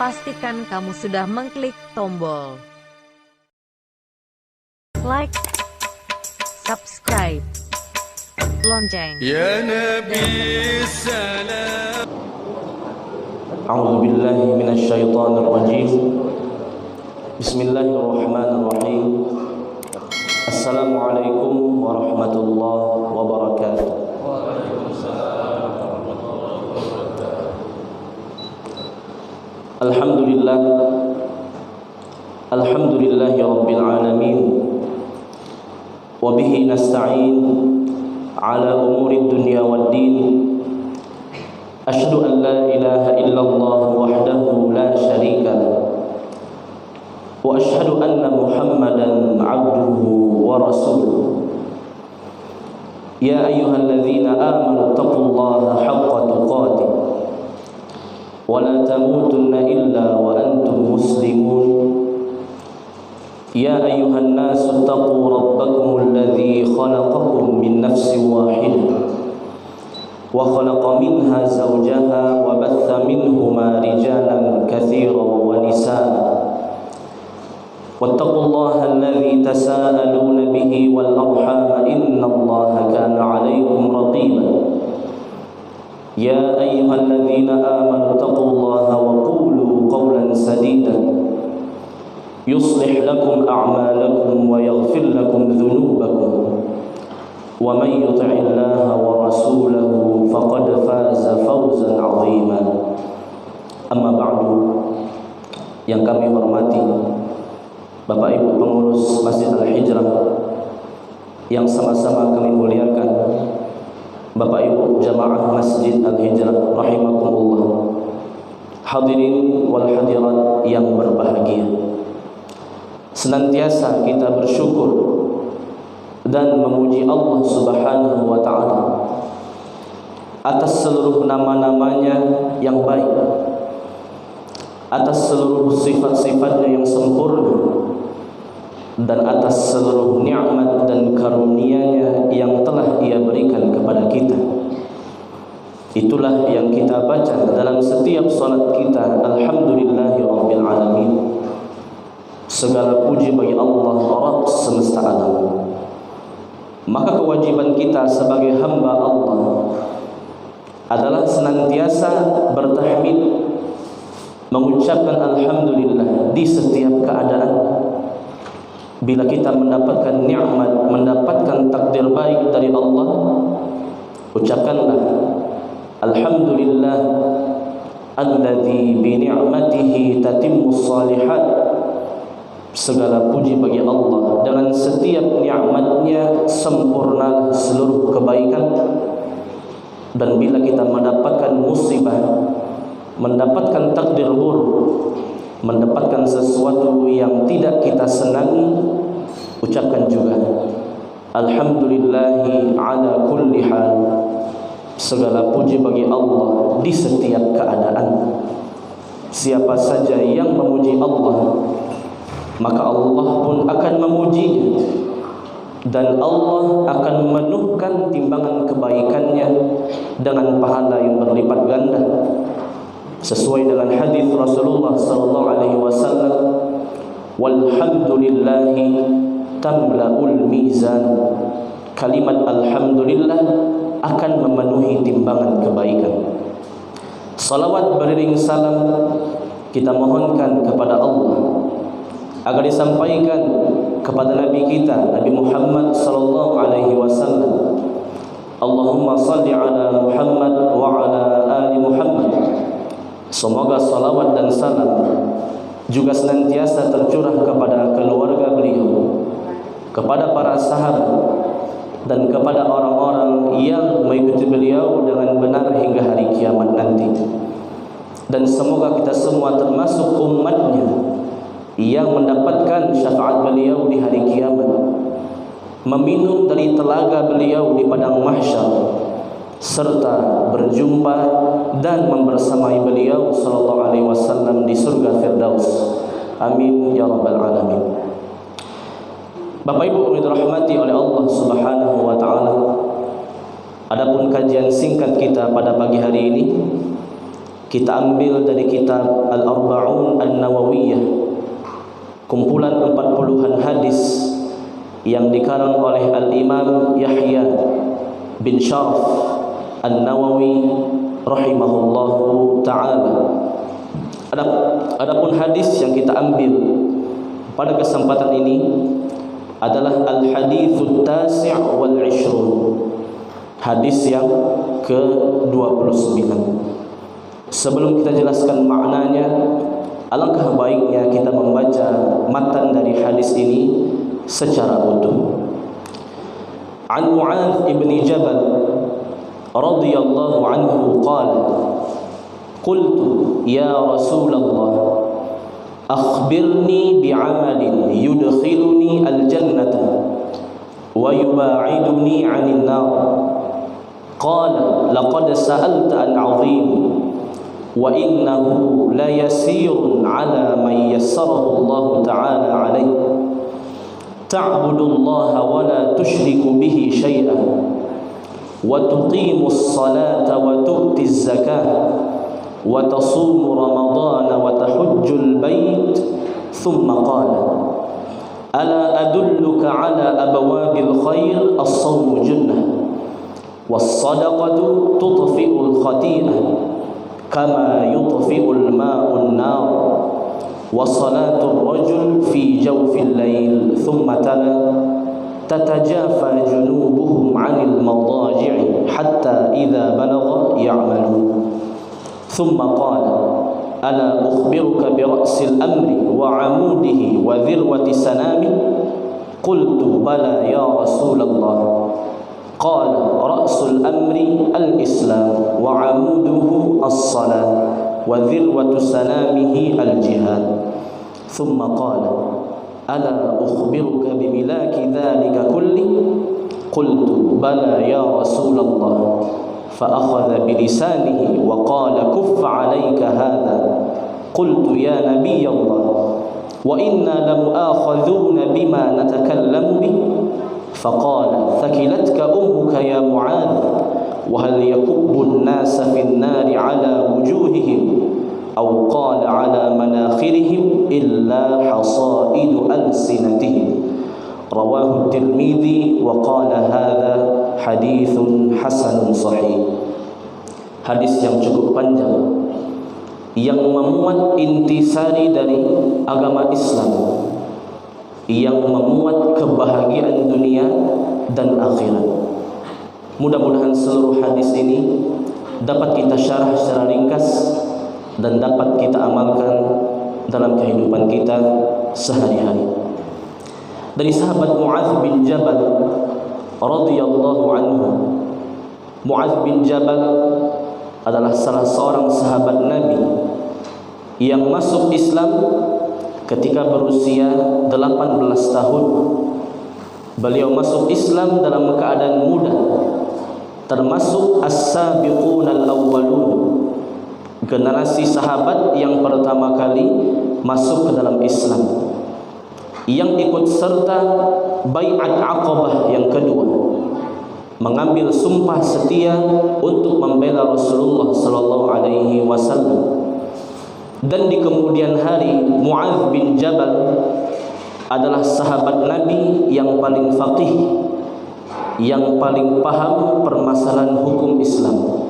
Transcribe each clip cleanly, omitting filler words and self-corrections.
pastikan kamu sudah mengklik tombol like, subscribe, lonceng. Ya Nabi salam. A'udzu billahi minasy syaithanir rajim. Bismillahirrahmanirrahim. Assalamualaikum warahmatullahi wabarakatuh. Alhamdulillah. Alhamdulillahi rabbil alamin. Wa bihi nasta'in ala umuri dunya waddin. Asyhadu an la ilaha illallah wahdahu la syarika lah. Wa asyhadu anna Muhammadan 'abduhu wa rasuluh. Ya ayyuhalladzina amanu taqullaha haqqa tuqatih wa la tamutunna illa wa antum muslimun. Ya ayyuhan nasu taqu rabbakumul ladzi khalaqakum min nafsin wahidah wa khalaqa minha zawjaha wa batha minhuma rijalan katsiran wa nisaa. Wattaqullaha alladzi tasaaluna bihi wal arham innallaha kana 'alaykum raqiba. Ya ayyuhalladzina amanu taqullaha wa qulu qawlan sadida yuslih lakum a'malakum wa yaghfir lakum dhunubakum. Wa man yuti'illaha wa rasulahu faqad faza fawzan 'azima. Amma ba'du. Yang kami hormati Bapak Ibu pengurus Masjid Al-Hijrah yang sama-sama kami muliakan, Bapak Ibu jamaah Masjid Al-Hijrah rahimakumullah, hadirin wal hadirat yang berbahagia. Senantiasa kita bersyukur dan memuji Allah Subhanahu wa ta'ala atas seluruh nama-namanya yang baik, atas seluruh sifat-sifatnya yang sempurna, dan atas seluruh nikmat dan karunia-Nya yang telah Ia berikan kepada kita. Itulah yang kita baca dalam setiap salat kita. Alhamdulillahirabbil alamin. Segala puji bagi Allah Rabb semesta alam. Maka kewajiban kita sebagai hamba Allah adalah senantiasa bertahmid, mengucapkan alhamdulillah di setiap keadaan. Bila kita mendapatkan nikmat, mendapatkan takdir baik dari Allah, ucapkanlah alhamdulillah alladzi bi ni'matihi tatimmus shalihat. Segala puji bagi Allah, dengan setiap nikmat-Nya sempurna seluruh kebaikan. Dan bila kita mendapatkan musibah, mendapatkan takdir buruk, mendapatkan sesuatu yang tidak kita senangi, ucapkan juga alhamdulillahi ala kulli hal. Segala puji bagi Allah di setiap keadaan. Siapa saja yang memuji Allah, maka Allah pun akan memujinya, dan Allah akan memenuhkan timbangan kebaikannya dengan pahala yang berlipat ganda. Sesuai dengan hadis Rasulullah sallallahu alaihi wasallam, walhamdulillahi tamla'ul mizan. Kalimat alhamdulillah akan memenuhi timbangan kebaikan. Salawat beriring salam kita mohonkan kepada Allah agar disampaikan kepada Nabi kita, Nabi Muhammad sallallahu alaihi wasallam. Allahumma salli ala Muhammad wa ala ali Muhammad. Semoga salawat dan salam juga senantiasa tercurah kepada keluarga beliau, kepada para sahabat, dan kepada orang-orang yang mengikuti beliau dengan benar hingga hari kiamat nanti. Dan semoga kita semua termasuk umatnya yang mendapatkan syafaat beliau di hari kiamat, meminum dari telaga beliau di padang mahsyar, serta berjumpa dan membersamai beliau sallallahu alaihi wasallam di surga Firdaus. Amin ya rabbal alamin. Bapak Ibu yang dirahmati oleh Allah Subhanahu wa taala, adapun kajian singkat kita pada pagi hari ini, kita ambil dari kitab Al-Arba'un An-Nawawiyah, kumpulan 40-an hadis yang dikarang oleh Al-Imam Yahya bin Sharaf An-Nawawi rahimahullahu ta'ala. Adapun hadis yang kita ambil pada kesempatan ini adalah Al-Hadithut Tasi' wal 20, hadis yang ke-29. Sebelum kita jelaskan maknanya, alangkah baiknya kita membaca matan dari hadis ini secara utuh. An Mu'adz ibn Jabal radhiyallahu anhu qala, qultu ya Rasulullah, akhbirni bi'amalin yudkhiluni al-jannata wa yuba'iduni 'anil nar. Qala laqad sa'alta an 'azim wa innahu la yasirun 'ala man yassarahu Allah ta'ala 'alayhi. Ta'budullaha wa la tusyriku bihi syai'an wa tuqimus salata wa tu'tiz zakata wa tasumu ramadana wa tahujjul bait. Thumma qala ala adulluka ala abwabil khair as-sawmu junnah was-sadaqatu tudfi'ul khati'ah kama yudfi'ul ma'un nar wa salatul rajul fi jawfil lail. Thumma tala tatajafa junubuhum 'anil madaji'i hatta idza balagha ya'malun. Thumma qala ala ukhbiruka bi ra'sil amri wa 'amudihi wa dhirwati sanami. Qultu bala ya Rasulullah. Qala ra'sul amri al-islam wa 'amuduhu as-salah wa dhirwatu sanamihi al-jihad. Thumma qala ala ukhbiruka bi milaki dhalika kulli. Qultu bala ya Rasulullah. فأخذ بلسانه وقال كف عليك هذا. قلت يا نبي الله وإنا لمؤاخذون بما نتكلم به. فقال ثكلتك أمك يا معاذ وهل يكب الناس في النار على وجوههم أو قال على مناخرهم إلا حصائد ألسنتهم. رواه الترمذي وقال هذا hadithun hasanun sahih. Hadis yang cukup panjang yang memuat intisari dari agama Islam, yang memuat kebahagiaan dunia dan akhirat. Mudah-mudahan seluruh hadis ini dapat kita syarah secara ringkas dan dapat kita amalkan dalam kehidupan kita sehari-hari. Dari sahabat Mu'adz bin Jabal radhiyallahu anhu. Mu'adz bin Jabal adalah salah seorang sahabat Nabi yang masuk Islam ketika berusia 18 tahun. Beliau masuk Islam dalam keadaan muda, termasuk as-sabiqun al-awwalun, generasi sahabat yang pertama kali masuk ke dalam Islam, yang ikut serta bai'at Aqabah yang kedua, mengambil sumpah setia untuk membela Rasulullah sallallahu alaihi wasallam. Dan di kemudian hari Mu'adz bin Jabal adalah sahabat Nabi yang paling faqih, yang paling paham permasalahan hukum Islam,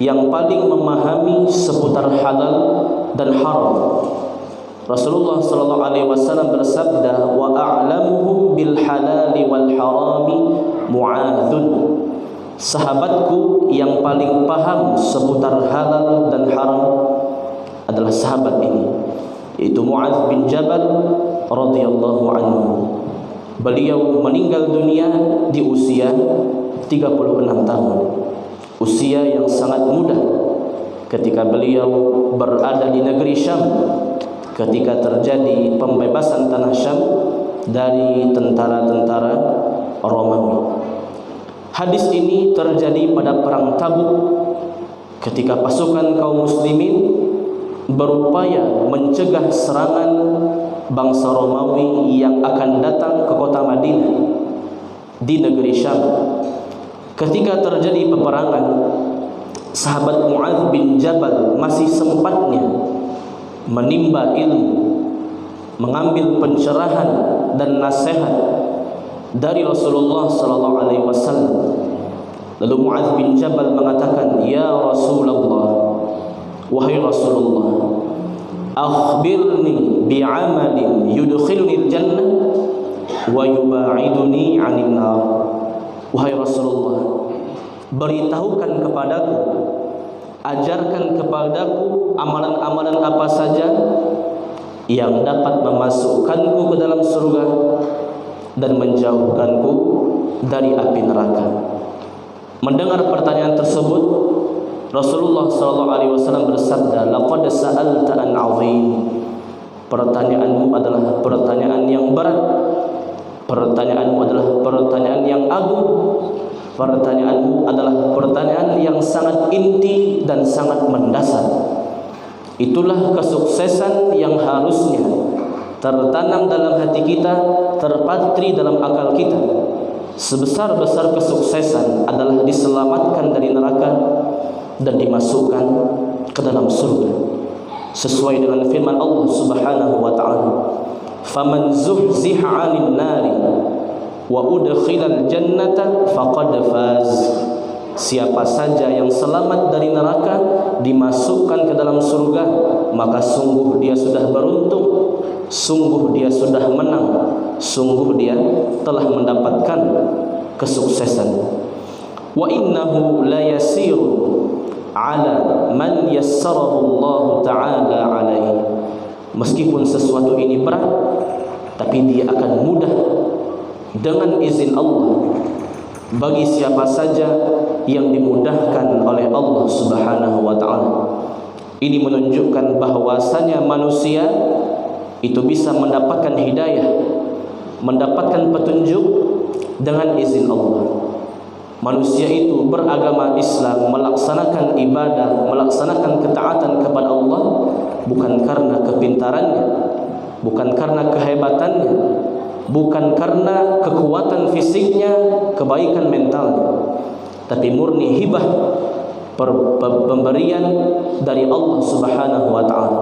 yang paling memahami seputar halal dan haram. Rasulullah sallallahu alaihi wasallam bersabda, wa a'lamuhum bil halali wal harami Mu'adzun. Sahabatku yang paling paham seputar halal dan haram adalah sahabat ini, yaitu Mu'adz bin Jabal radhiyallahu anhu. Beliau meninggal dunia di usia 36 tahun, usia yang sangat muda ketika beliau berada di negeri Syam ketika terjadi pembebasan tanah Syam dari tentara-tentara Romawi. Hadis ini terjadi pada perang Tabuk ketika pasukan kaum muslimin berupaya mencegah serangan bangsa Romawi yang akan datang ke kota Madinah di negeri Syam. Ketika terjadi peperangan, sahabat Mu'adz bin Jabal masih sempatnya menimba ilmu, mengambil pencerahan dan nasihat dari Rasulullah sallallahu alaihi wasallam. Lalu Mu'adz bin Jabal mengatakan, "Ya Rasulullah, wahai Rasulullah, akhbirni bi'amalin yudkhiluni al-jannah wa yuba'iduni 'anil nar." Wahai Rasulullah, beritahukan kepadaku, ajarkan kepadaku amalan-amalan apa saja yang dapat memasukkanku ke dalam surga dan menjauhkanku dari api neraka. Mendengar pertanyaan tersebut, Rasulullah SAW bersabda, "Laqad sa'alta an 'azim." Pertanyaanmu adalah pertanyaan yang berat. Pertanyaanmu adalah pertanyaan yang agung. Pertanyaanmu adalah pertanyaan yang sangat inti dan sangat mendasar. Itulah kesuksesan yang harusnya tertanam dalam hati kita, terpatri dalam akal kita. Sebesar-besar kesuksesan adalah diselamatkan dari neraka dan dimasukkan ke dalam surga, sesuai dengan firman Allah Subhanahu wa taala, "Faman zuhziha 'anil nari wa udkhilal jannata faqad faz." Siapa saja yang selamat dari neraka, dimasukkan ke dalam surga, maka sungguh dia sudah beruntung, sungguh dia sudah menang, sungguh dia telah mendapatkan kesuksesan. Wa innahu la yasiru ala man yassarahu Allah Ta'ala alaihi. Meskipun sesuatu ini berat, tapi dia akan mudah dengan izin Allah bagi siapa saja yang dimudahkan oleh Allah Subhanahu wa taala. Ini menunjukkan bahwasanya manusia itu bisa mendapatkan hidayah, mendapatkan petunjuk dengan izin Allah. Manusia itu beragama Islam, melaksanakan ibadah, melaksanakan ketaatan kepada Allah bukan karena kepintarannya, bukan karena kehebatannya, bukan karena kekuatan fisiknya, kebaikan mentalnya, tapi murni hibah, pemberian dari Allah Subhanahu wa taala.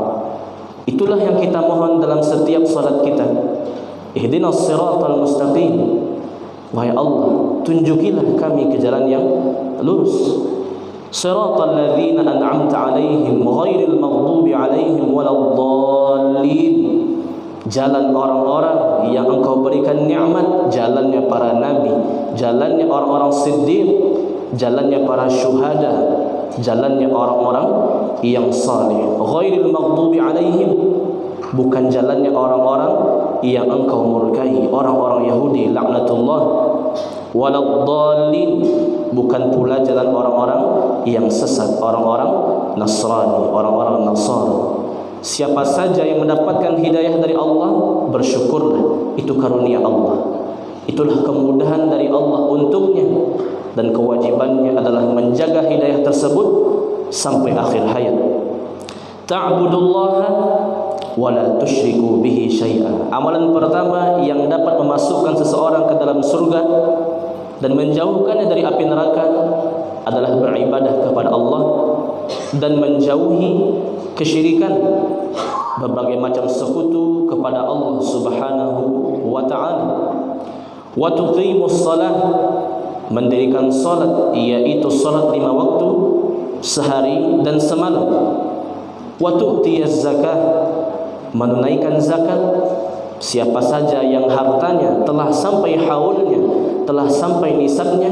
Itulah yang kita mohon dalam setiap salat kita. Ihdinas siratal mustaqim. Wahai Allah, tunjukilah kami ke jalan yang lurus. Siratal ladzina an'amta 'alaihim ghairil maghdubi 'alaihim waladdallin. Jalan orang-orang yang Engkau berikan nikmat, jalannya para nabi, jalannya orang-orang siddiq, jalannya para syuhada, jalannya orang-orang yang saleh. Ghairil maghdubi 'alaihim, bukan jalannya orang-orang yang Engkau murkai, orang-orang Yahudi laknatullah. Waladdallin, bukan pula jalan orang-orang yang sesat, orang-orang Nasrani, orang-orang Nasara. Siapa saja yang mendapatkan hidayah dari Allah, bersyukurlah, itu karunia Allah. Itulah kemudahan dari Allah untuknya, dan kewajibannya adalah menjaga hidayah tersebut sampai akhir hayat. Ta'budullaha wa la tusyriku bihi syai'a. Amalan pertama yang dapat memasukkan seseorang ke dalam surga dan menjauhkannya dari api neraka adalah beribadah kepada Allah dan menjauhi kesyirikan, berbagai macam sekutu kepada Allah Subhanahu wa taala. Wa tuqimus shalah, mendirikan salat, yaitu salat 5 waktu sehari dan semalam. Wa tu'tiyaz zakah, menunaikan zakat. Siapa saja yang hartanya telah sampai haulnya, telah sampai nisabnya,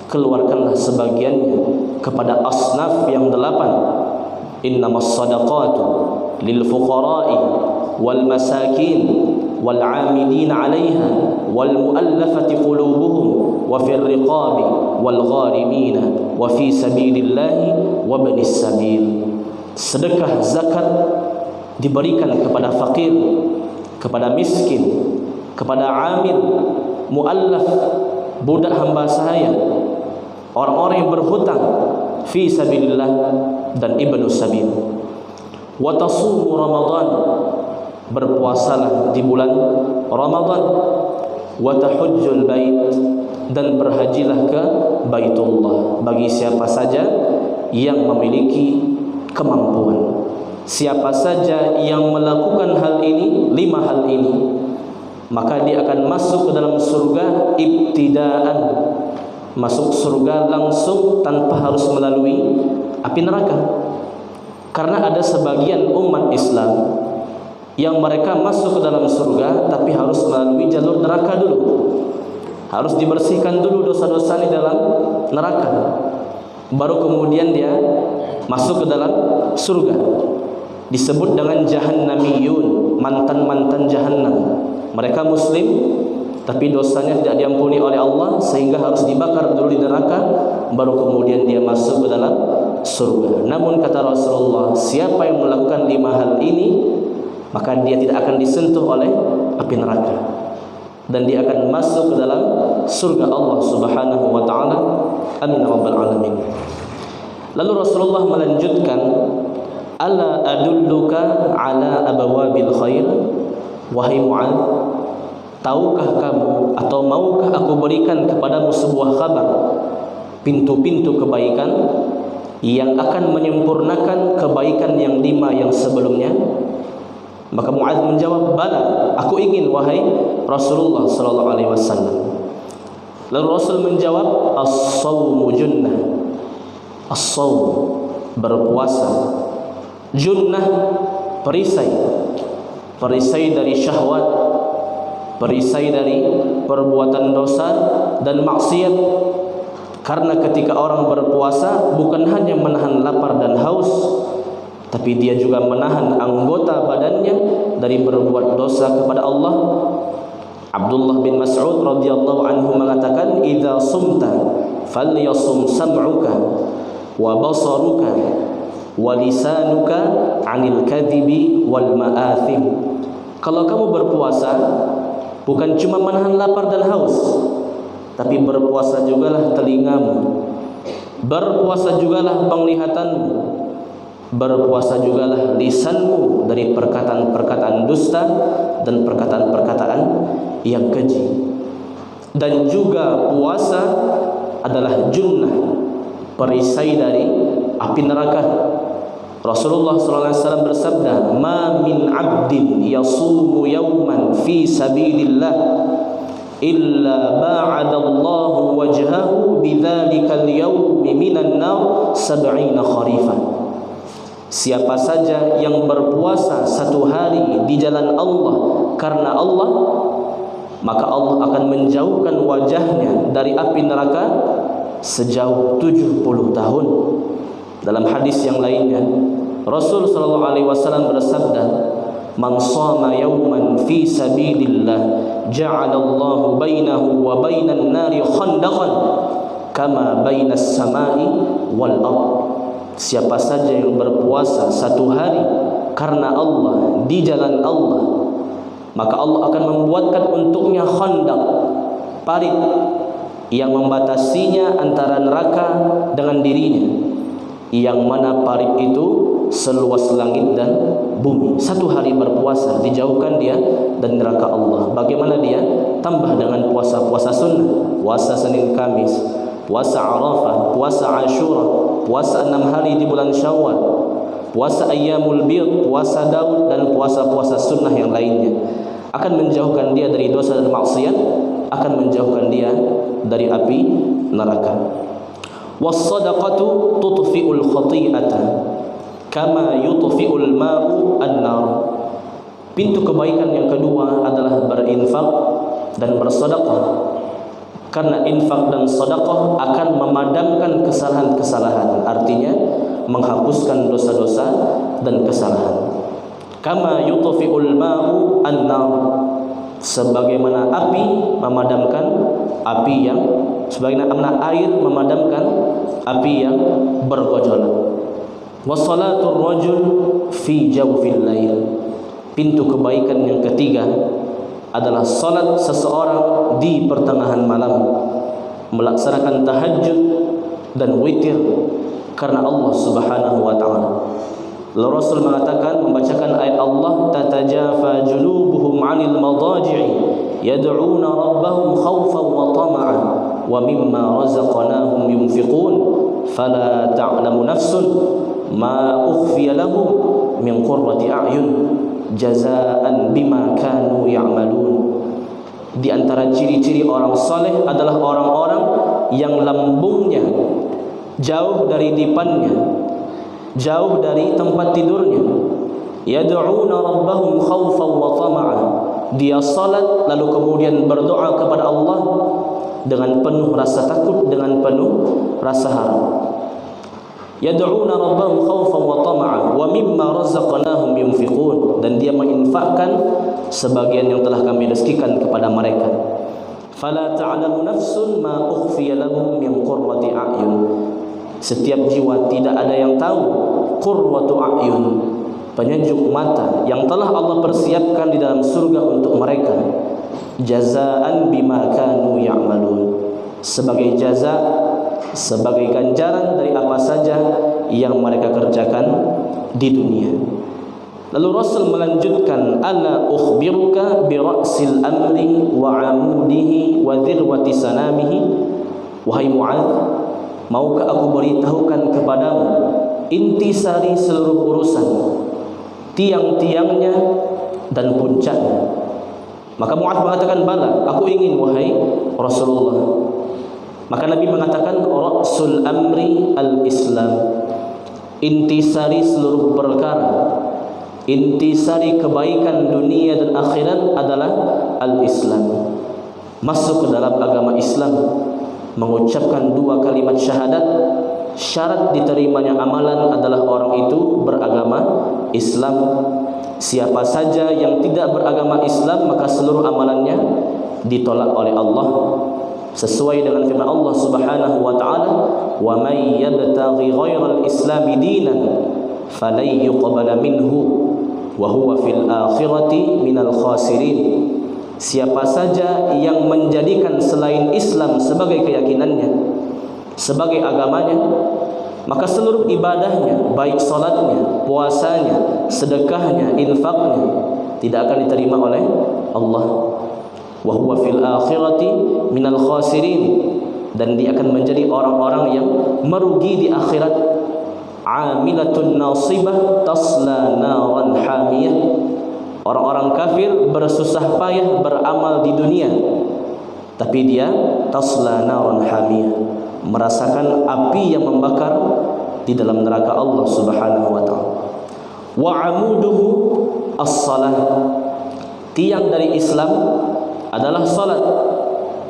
keluarkanlah sebagiannya kepada asnaf yang 8. Innamas sadaqatu lil fuqara'i wal masakin wal 'amilin 'alaiha wal mu'allafati qulubuhum wa fir riqabi wal gharimina wa fi sabilillahi wa ibnis sabil. Sedekah zakat diberikan kepada fakir, kepada miskin, kepada amil, muallaf, budak hamba sahaya, orang-orang yang berhutang, fi sabilillah, dan ibnu sabil. Wa tasumu Ramadan, berpuasalah di bulan Ramadan. Wa tahujjul bait, dan berhajilah ke Baitullah. Bagi siapa saja yang memiliki kemampuan. Siapa saja yang melakukan hal ini, 5 hal ini, maka dia akan masuk ke dalam surga ibtidaan, masuk surga langsung tanpa harus melalui api neraka. Karena ada sebagian umat Islam yang mereka masuk ke dalam surga tapi harus melalui jalur neraka dulu. Harus dibersihkan dulu dosa-dosa di dalam neraka, baru kemudian dia masuk ke dalam surga. Disebut dengan jahannamiyun, mantan-mantan jahannam. Mereka muslim tapi dosanya tidak diampuni oleh Allah sehingga harus dibakar dulu di neraka, baru kemudian dia masuk ke dalam surga. Namun kata Rasulullah, siapa yang melakukan 5 hal ini, maka dia tidak akan disentuh oleh api neraka dan dia akan masuk ke dalam surga Allah Subhanahu wa taala. Amin rabbal alamin. Lalu Rasulullah melanjutkan, ala adulluka ala abawabil khair. Wahai Mu'adz, tahukah kamu atau maukah aku berikan kepadamu sebuah kabar pintu-pintu kebaikan yang akan menyempurnakan kebaikan yang 5 yang sebelumnya? Maka Mu'adz menjawab, bala, aku ingin wahai Rasulullah sallallahu alaihi wasallam. Lalu Rasul menjawab, as-shaumu junnah. As-shaum, berpuasa. Junnah, perisai. Perisai dari syahwat, perisai dari perbuatan dosa dan maksiat. Karena ketika orang berpuasa bukan hanya menahan lapar dan haus, tapi dia juga menahan anggota badannya dari berbuat dosa kepada Allah. Abdullah bin Mas'ud radhiyallahu anhu mengatakan, idza sumta falyasum sam'uka wa basaruka wa lisanuka 'anil kadhibi wal ma'athim. Kalau kamu berpuasa, bukan cuma menahan lapar dan haus, tapi berpuasa jugalah telingamu, berpuasa jugalah penglihatanmu, berpuasa jugalah lisanmu dari perkataan-perkataan dusta dan perkataan-perkataan yang keji. Dan juga puasa adalah junnah, perisai dari api neraka. Rasulullah SAW bersabda, ma min abdin yasumu yawman fi sabilillah illa ba'adallahu wajhahu bidzalikal yawmi minan nar 70 kharifan. Siapa saja yang berpuasa 1 hari di jalan Allah karena Allah, maka Allah akan menjauhkan wajahnya dari api neraka sejauh 70 tahun. Dalam hadis yang lainnya, Rasul sallallahu alaihi wasallam bersabda, man shama yawman fi sabilillah ja'alallahu bainahu wa bainan nari khandaqan kama bainas samai wal ardh. Siapa saja yang berpuasa 1 hari karena Allah, di jalan Allah, maka Allah akan membuatkan untuknya khandaq, parit yang membatasinya antara neraka dengan dirinya, yang mana parit itu seluas langit dan bumi. 1 hari berpuasa dijauhkan dia dari neraka Allah. Bagaimana dia? Tambah dengan puasa-puasa sunnah, puasa Senin Kamis, puasa Arafah, puasa Ashura, puasa 6 hari di bulan Syawal, puasa Ayyamul Bid, puasa Daud, dan puasa-puasa sunnah yang lainnya. Akan menjauhkan dia dari dosa dan maksiat, akan menjauhkan dia dari api neraka. Was-shadaqatu tutfi'ul khati'ata kama yutfi'ul ma'u an-nar. Pintu kebaikan yang kedua adalah berinfak dan bersedekah. Karena infak dan sedekah akan memadamkan kesalahan-kesalahan, artinya menghapuskan dosa-dosa dan kesalahan. Kama yutfi'ul ma'u an-nar, sebagaimana api memadamkan api yang, sebagaimana air memadamkan api yang bergejolak. Wassalatul rajul fi jawfil lail. Pintu kebaikan yang ketiga adalah salat seseorang di pertengahan malam, melaksanakan tahajud dan witir karena Allah Subhanahu wa taala. Lalu Rasul mengatakan, membacakan ayat Allah, tatajafa junubuhum 'anil madaji'i yad'una rabbahum khaufan wa tama'an wa mimma razaqnahum yunfiqun fala ta'lamu nafsun ma ukhfiya lahum min qurrati a'yun jazaa'an bima kanu ya'malun. Di antara ciri-ciri orang saleh adalah orang-orang yang lambungnya jauh dari dipannya, jauh dari tempat tidurnya. Yad'una rabbahum khaufan wa tama'an. Dia salat lalu kemudian berdoa kepada Allah dengan penuh rasa takut, dengan penuh rasa harap. Yad'una rabbahum khaufan wa tama'an wa mimma razaqnahum yunfiqun. Dan dia menginfakkan sebagian yang telah kami rezekikan kepada mereka. Fala ta'lamu nafsun ma ukhfiya lahum min qurrati a'yun. Setiap jiwa tidak ada yang tahu qurratu a'yun, penyejuk mata yang telah Allah persiapkan di dalam surga untuk mereka. Jazaan bima kanu ya'malun, sebagai jaza, sebagai ganjaran dari apa saja yang mereka kerjakan di dunia. Lalu Rasul melanjutkan, ala ukhbiruka bi ra'sil amri wa 'amudihi wa dhirwati sanamihi. Wahai Mu'adz, maukah aku beritahukan kepadamu intisari seluruh urusan, tiang-tiangnya dan puncaknya? Maka Mu'adz mengatakan, bala, aku ingin wahai Rasulullah. Maka Nabi mengatakan, ra'sul amri al-Islam, intisari seluruh perkara, intisari kebaikan dunia dan akhirat adalah al-Islam. Masuk ke dalam agama Islam, mengucapkan dua kalimat syahadat. Syarat diterimanya amalan adalah orang itu beragama Islam. Siapa saja yang tidak beragama Islam, maka seluruh amalannya ditolak oleh Allah. Sesuai dengan firman Allah Subhanahu wa taala, "Wa may yabtaghi ghairal islami dinan falan yuqbala minhu wa huwa fil akhirati minal khasirin." Siapa saja yang menjadikan selain Islam sebagai keyakinannya, sebagai agamanya, maka seluruh ibadahnya, baik salatnya, puasanya, sedekahnya, infaknya, tidak akan diterima oleh Allah. Wa huwa fil akhirati minal khasirin, dan dia akan menjadi orang-orang yang merugi di akhirat. Amilatun nasibah tasla naran hamiyah. Orang-orang kafir bersusah payah beramal di dunia, tapi dia tasla naran hamiyah, merasakan api yang membakar di dalam neraka Allah Subhanahu wa taala. Wa amuduhu as-salah. Tiang dari Islam adalah salat.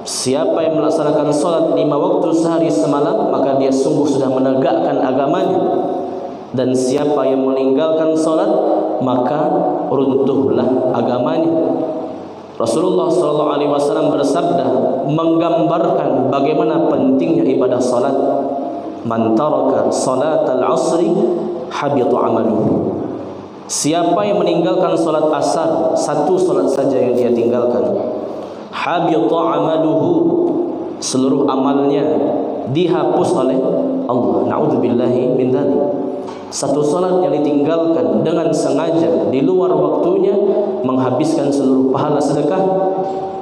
Siapa yang melaksanakan salat 5 waktu sehari semalam, maka dia sungguh sudah menegakkan agamanya. Dan siapa yang meninggalkan salat, maka runtuhlah agamanya. Rasulullah SAW bersabda, menggambarkan bagaimana pentingnya ibadah salat. Man taraka salatal asri habita amaluhu. Siapa yang meninggalkan salat asar, satu salat saja yang dia tinggalkan, habita amaluhu, seluruh amalnya dihapus oleh Allah. Na'udzubillahi min dzalik. Satu salat yang ditinggalkan dengan sengaja di luar waktunya menghabiskan seluruh pahala sedekah,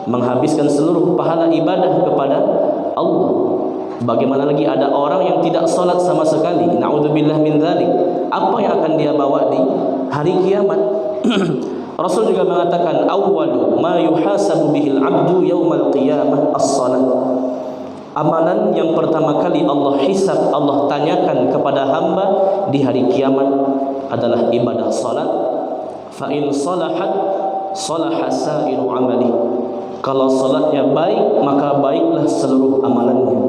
menghabiskan seluruh pahala ibadah kepada Allah. Bagaimana lagi ada orang yang tidak salat sama sekali, na'udzubillah min dzalik. Apa yang akan dia bawa di hari kiamat? Rasul juga mengatakan, awwalu ma yuhasabu bihil 'abdu yaumal qiyamah as-salat. Amalan yang pertama kali Allah hisab, Allah tanyakan kepada hamba di hari kiamat adalah ibadah salat. Fa in salahat salaha sa'iru amali. Kalau salatnya baik, maka baiklah seluruh amalannya.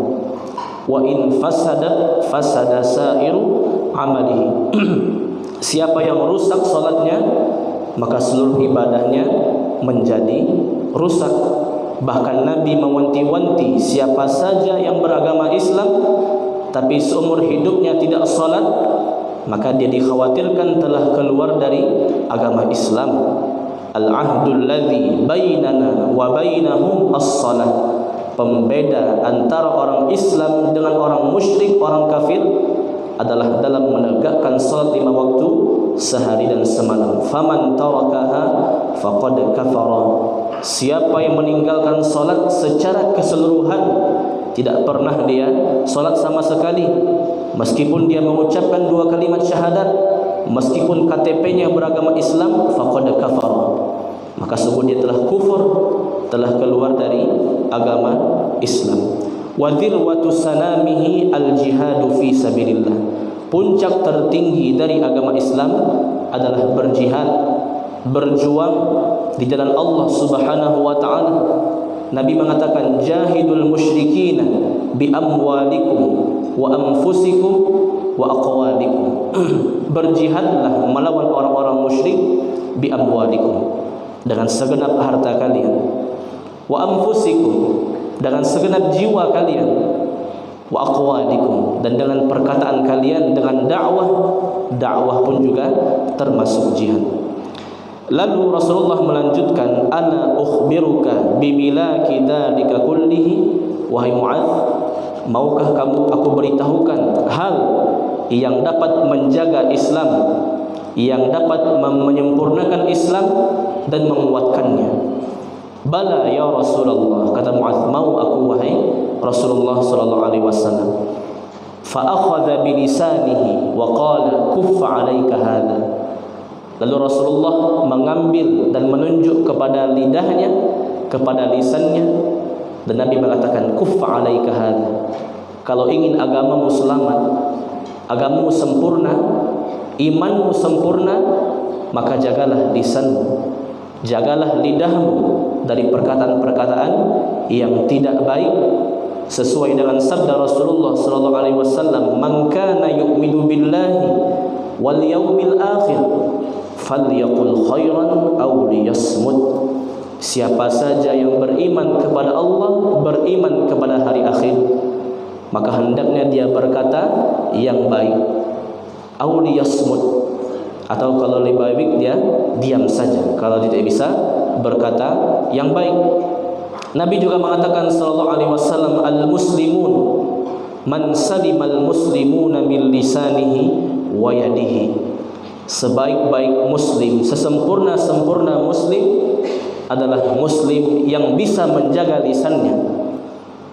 Wa in fasada fasada sa'iru amali. Siapa yang rusak salatnya, maka seluruh ibadahnya menjadi rusak. Bahkan Nabi mewanti-wanti, siapa saja yang beragama Islam tapi seumur hidupnya tidak salat, maka dia dikhawatirkan telah keluar dari agama Islam. Al-ahdul ladzi bainana wa bainahum as-salah. Pembeda antara orang Islam dengan orang musyrik, orang kafir adalah dalam menegakkan salat 5 waktu sehari dan semalam. Faman tarakaha faqad kafara. Siapa yang meninggalkan salat secara keseluruhan, tidak pernah dia salat sama sekali, meskipun dia mengucapkan 2 kalimat syahadat, meskipun KTP-nya beragama Islam, faqad kafar, maka sungguh dia telah kufur, telah keluar dari agama Islam. Wa dhirwatu sanamihi al-jihadu fi sabilillah. Puncak tertinggi dari agama Islam adalah berjihad, berjuang di jalan Allah Subhanahu wa taala. Nabi mengatakan, jahidul musyrikina bi amwalikum wa anfusikum wa aqwalikum. Berjihadlah melawan orang-orang musyrik bi amwalikum, dengan segenap harta kalian, wa anfusikum, dengan segenap jiwa kalian, wa aqwalikum, dan dengan perkataan kalian, dengan dakwah pun juga termasuk jihad. Lalu Rasulullah melanjutkan, ana ukhbiruka bimilaki dzalika kullihi, wahai Muadz, maukah kamu aku beritahukan hal yang dapat menjaga Islam, yang dapat menyempurnakan Islam dan menguatkannya? Bala ya Rasulullah, kata Muadz, mau aku wahai Rasulullah sallallahu alaihi wasallam. Fa akhadha bi lisanihi wa qala kuffa 'alaika hadha. Lalu Rasulullah mengambil dan menunjuk kepada lidahnya, kepada lisannya, dan Nabi mengatakan, kuffa 'alaika hadha. Kalau ingin agamamu selamat, agamamu sempurna, imanmu sempurna, maka jagalah lisanmu, jagalah lidahmu dari perkataan-perkataan yang tidak baik, sesuai dengan sabda Rasulullah sallallahu alaihi wasallam, man kana yu'minu billahi wal yaumil akhir falyaqul khairan aw liyasmut. Siapa saja yang beriman kepada Allah, beriman kepada hari akhir, maka hendaknya dia berkata yang baik, aw liyasmut, atau kalau lebih baik dia diam saja kalau tidak bisa berkata yang baik. Nabi juga mengatakan sallallahu alaihi wasallam, al-muslimun man salimal muslimuna min lisanihi wa yadihi. Sebaik-baik muslim, sesempurna-sempurna muslim adalah muslim yang bisa menjaga lisannya,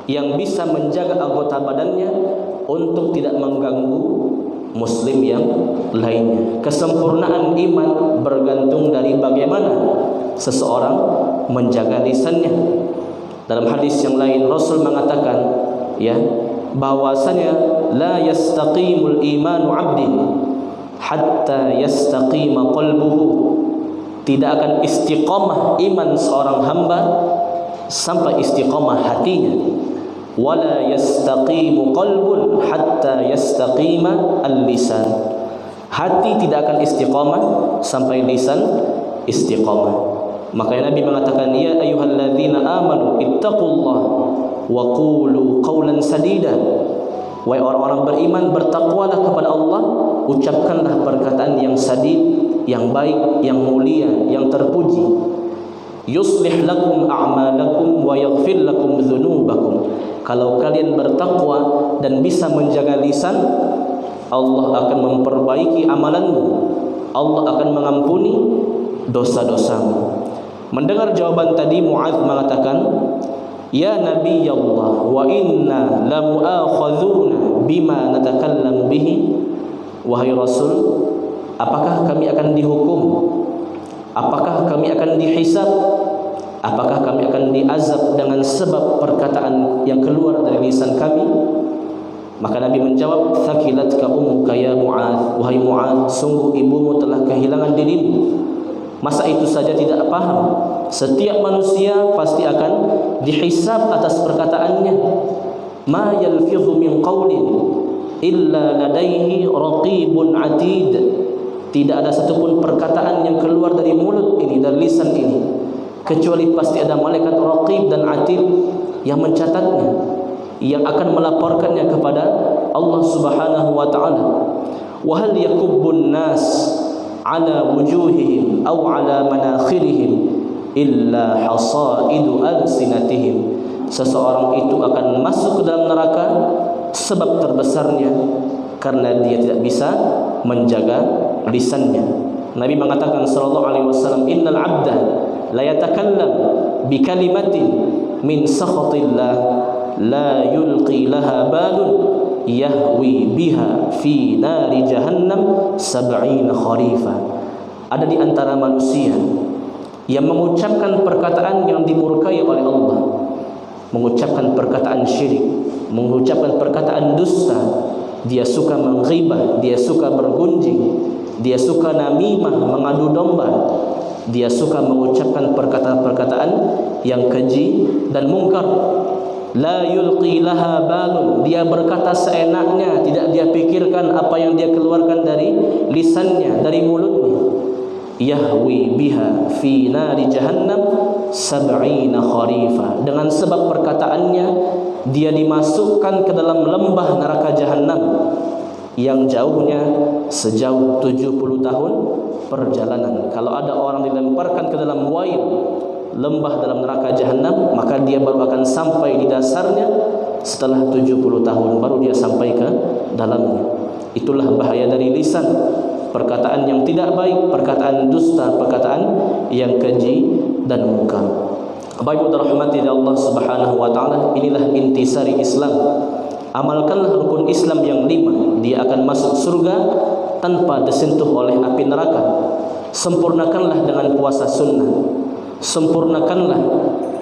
yang bisa menjaga anggota badannya untuk tidak mengganggu muslim yang lainnya. Kesempurnaan iman bergantung dari bagaimana seseorang menjaga lisannya. Dalam hadis yang lain Rasul mengatakan, ya, bahwasanya la yastaqimul imanu 'abdin hatta yastaqima qalbuhu. Tidak akan istiqamah iman seorang hamba sampai istiqamah hatinya. Wala yastaqimu qalbun hatta yastaqima al-lisan. Hati tidak akan istiqamah sampai lisan istiqamah. Makanya Nabi mengatakan, ya ayyuhalladzina amanu ittaqullah wa qulu qawlan sadida. Wahai orang-orang beriman, bertakwalah kepada Allah, ucapkanlah perkataan yang sadid, yang baik, yang mulia, yang terpuji. Yuslih lakum a'malakum wa yaghfir lakum dzunubakum. Kalau kalian bertakwa dan bisa menjaga lisan, Allah akan memperbaiki amalanmu, Allah akan mengampuni dosa-dosamu. Mendengar jawaban tadi, Muadz mengatakan, ya Nabi Allah, wa inna la mu'akhadzuna bima natakallam bihi. Wahai Rasul, apakah kami akan dihukum? Apakah kami akan dihisab? Apakah kami akan diazab dengan sebab perkataan yang keluar dari lisan kami? Maka Nabi menjawab, thaqilatka ummuka ya Mu'adz. Wahai Mu'adz, sungguh ibumu telah kehilangan dirimu. Masa itu saja tidak paham? Setiap manusia pasti akan dihisab atas perkataannya. Ma yalfidhu min qawlin illa ladaihi raqibun atid. Tidak ada satupun perkataan yang keluar dari mulut ini, dari lisan ini, kecuali pasti ada malaikat raqib dan atid yang mencatatnya, yang akan melaporkannya kepada Allah Subhanahu wa taala. Wa hal yakubbun nas ala wujuhihim aw ala manakhirihim illa hasaidu alsinatihim. Seseorang itu akan masuk ke dalam neraka sebab terbesarnya karena dia tidak bisa menjaga lisannya. Nabi mengatakan sallallahu alaihi wasallam, innal 'abda la yatakallam bi kalimatin min sakhatillah la yulqi laha balun yahwi biha fi nari jahannam 70 kharifa. Ada di antara manusia yang mengucapkan perkataan yang dimurkai oleh Allah, mengucapkan perkataan syirik, mengucapkan perkataan dusta. Dia suka menghibah, dia suka bergunjing, dia suka namimah, mengadu domba, dia suka mengucapkan perkataan-perkataan yang keji dan mungkar. La yulqi laha balun, dia berkata seenaknya, tidak dia pikirkan apa yang dia keluarkan dari lisannya, dari mulutnya. Yahwi biha fi nari jahannam 70 kharifa. Dengan sebab perkataannya dia dimasukkan ke dalam lembah neraka jahannam yang jauhnya sejauh 70 tahun perjalanan. Kalau ada orang dilemparkan ke dalam wail, lembah dalam neraka jahannam, maka dia baru akan sampai di dasarnya setelah 70 tahun, baru dia sampai ke dalamnya. Itulah bahaya dari lisan, perkataan yang tidak baik, perkataan dusta, perkataan yang keji dan mungkar. Bapak Ibu dirahmati Allah Subhanahu wa taala, inilah intisari Islam. Amalkanlah rukun Islam yang 5, dia akan masuk surga tanpa disentuh oleh api neraka. Sempurnakanlah dengan puasa sunnah, sempurnakanlah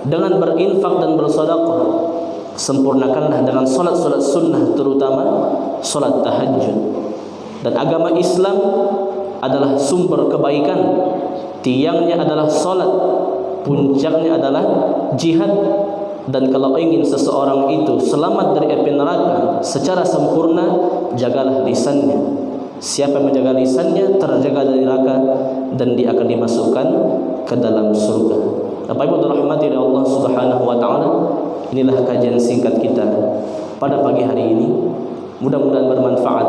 dengan berinfak dan bersedekah, sempurnakanlah dengan solat-solat sunnah, terutama solat tahajud. Dan agama Islam adalah sumber kebaikan, tiangnya adalah solat, puncaknya adalah jihad. Dan kalau ingin seseorang itu selamat dari api neraka secara sempurna, jagalah lisannya. Siapa yang menjaga lisannya terjaga dari neraka dan dia akan dimasukkan ke dalam surga. Bapak Ibu dirahmati oleh Allah Subhanahu wa taala, inilah kajian singkat kita pada pagi hari ini. Mudah-mudahan bermanfaat,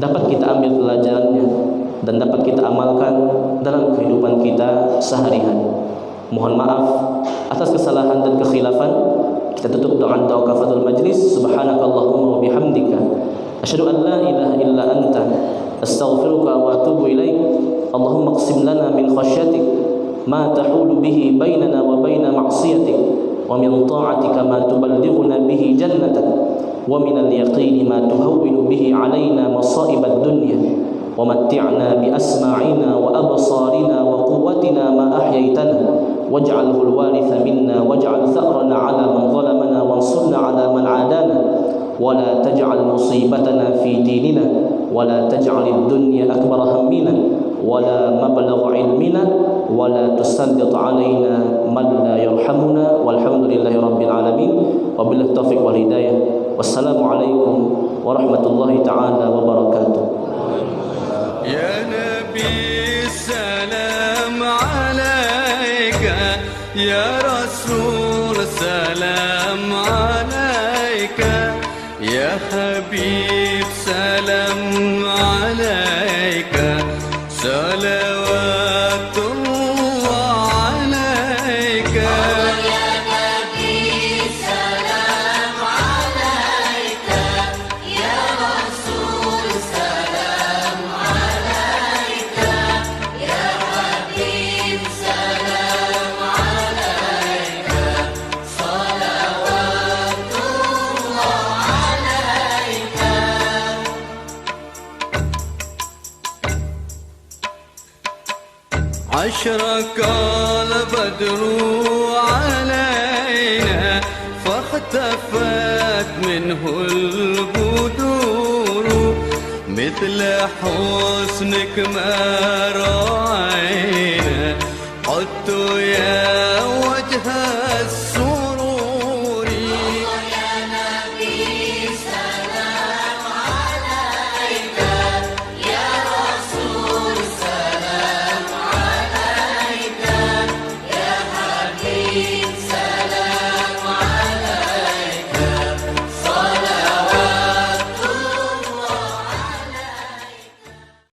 dapat kita ambil pelajarannya dan dapat kita amalkan dalam kehidupan kita sehari-hari. Mohon maaf atas kesalahan dan kekhilafan. Kita tutup dengan doa kafaratul majlis. Subhanakallahumma wa bihamdika asyhadu an la ilaha illa anta astaghfiruka wa atubu ilaik. Allahumma qsim lana min khasyatik ma tahulu bihi bainana wa baina ma'siyatik, wa min ta'atika ma tuballighuna bihi jannatak, wa min al-yaqini ma tuhawwinu bihi alaina masa'ibad dunya, wa matti'na bi asma'ina wa absarina wa quwwatina ma ahyaytana, waj'alhu al-waritha minna waj'al tha'rana 'ala man zalamana wansurna 'ala man 'adana, wa la taj'al musibatana fi dinina, wa la taj'al ad-dunya akbara hammina wa la mablagha 'ilmina, wa la tusallit 'alaina man la yarhamuna, walhamdulillahi rabbil alamin, wa billahi taufiq wal hidayah. Wassalamualaikum warahmatullahi ta'ala wabarakatuh. Ya Nabi salam alaika, ya Rasul salam alaika, ya Habib salam alaika, salawatullah alaika. أشرق البدر علينا فاختفت منه البدور مثل حسنك ما رأينا قط